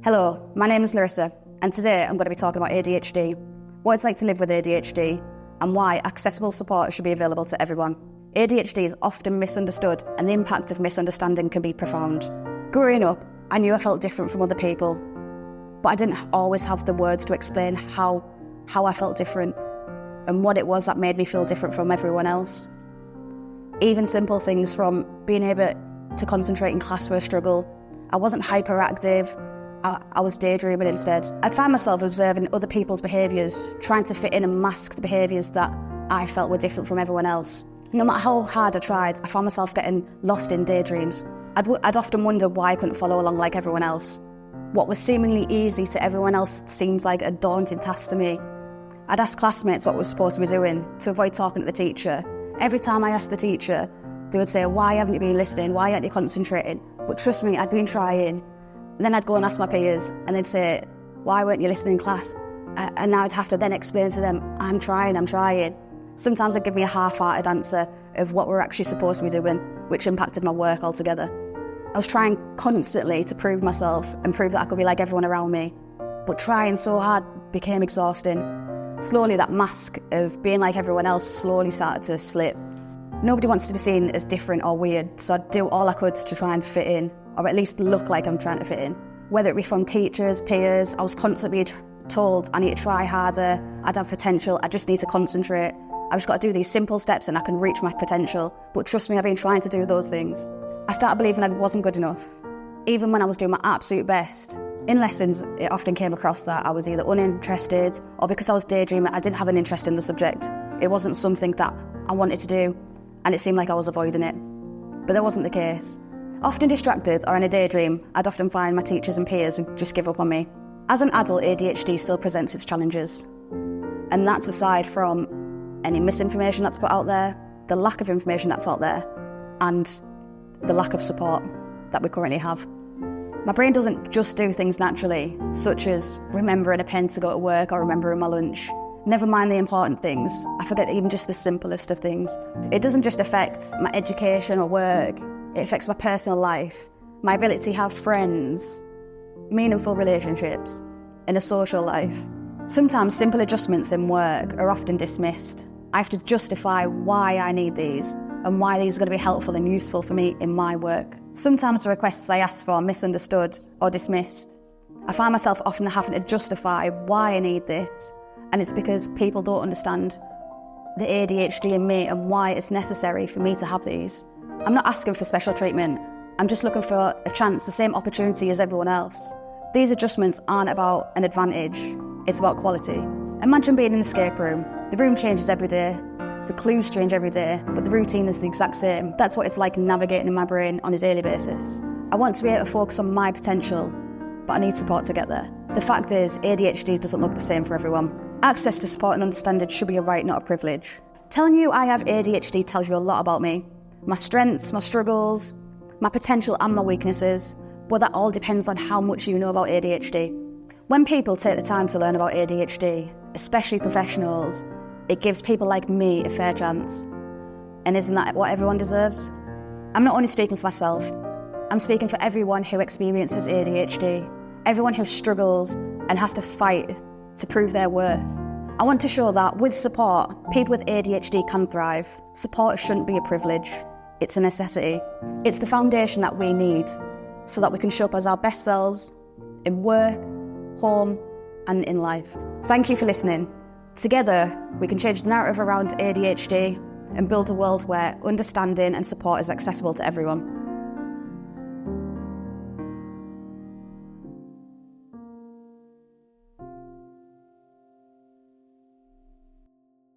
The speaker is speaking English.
Hello, my name is Larissa, and today I'm going to be talking about ADHD, what it's like to live with ADHD, and why accessible support should be available to everyone. ADHD is often misunderstood, and the impact of misunderstanding can be profound. Growing up, I knew I felt different from other people, but I didn't always have the words to explain how I felt different and what it was that made me feel different from everyone else. Even simple things from being able to concentrate in class were a struggle. I wasn't hyperactive. I was daydreaming instead. I'd find myself observing other people's behaviours, trying to fit in and mask the behaviours that I felt were different from everyone else. No matter how hard I tried, I found myself getting lost in daydreams. I'd often wonder why I couldn't follow along like everyone else. What was seemingly easy to everyone else seems like a daunting task to me. I'd ask classmates what we were supposed to be doing to avoid talking to the teacher. Every time I asked the teacher, they would say, "Why haven't you been listening? Why aren't you concentrating?" But trust me, I'd been trying. And then I'd go and ask my peers, and they'd say, "Why weren't you listening in class?" And now I'd have to then explain to them, I'm trying. Sometimes they'd give me a half-hearted answer of what we're actually supposed to be doing, which impacted my work altogether. I was trying constantly to prove myself and prove that I could be like everyone around me, but trying so hard became exhausting. Slowly, that mask of being like everyone else slowly started to slip. Nobody wants to be seen as different or weird, so I'd do all I could to try and fit in, or at least look like I'm trying to fit in. Whether it be from teachers, peers, I was constantly told I need to try harder, I'd have potential, I just need to concentrate. I've just got to do these simple steps and I can reach my potential. But trust me, I've been trying to do those things. I started believing I wasn't good enough, even when I was doing my absolute best. In lessons, it often came across that I was either uninterested, or because I was daydreaming, I didn't have an interest in the subject. It wasn't something that I wanted to do, and it seemed like I was avoiding it. But that wasn't the case. Often distracted or in a daydream, I'd often find my teachers and peers would just give up on me. As an adult, ADHD still presents its challenges. And that's aside from any misinformation that's put out there, the lack of information that's out there, and the lack of support that we currently have. My brain doesn't just do things naturally, such as remembering a pen to go to work or remembering my lunch. Never mind the important things, I forget even just the simplest of things. It doesn't just affect my education or work, it affects my personal life, my ability to have friends, meaningful relationships, and a social life. Sometimes simple adjustments in work are often dismissed. I have to justify why I need these and why these are going to be helpful and useful for me in my work. Sometimes the requests I ask for are misunderstood or dismissed. I find myself often having to justify why I need this, and it's because people don't understand the ADHD in me and why it's necessary for me to have these. I'm not asking for special treatment. I'm just looking for a chance, the same opportunity as everyone else. These adjustments aren't about an advantage, it's about quality. Imagine being in an escape room. The room changes every day, the clues change every day, but the routine is the exact same. That's what it's like navigating in my brain on a daily basis. I want to be able to focus on my potential, but I need support to get there. The fact is, ADHD doesn't look the same for everyone. Access to support and understanding should be a right, not a privilege. Telling you I have ADHD tells you a lot about me. My strengths, my struggles, my potential and my weaknesses, but that all depends on how much you know about ADHD. When people take the time to learn about ADHD, especially professionals, it gives people like me a fair chance. And isn't that what everyone deserves? I'm not only speaking for myself, I'm speaking for everyone who experiences ADHD, everyone who struggles and has to fight to prove their worth. I want to show that with support, people with ADHD can thrive. Support shouldn't be a privilege, it's a necessity. It's the foundation that we need so that we can show up as our best selves in work, home, and in life. Thank you for listening. Together, we can change the narrative around ADHD and build a world where understanding and support is accessible to everyone.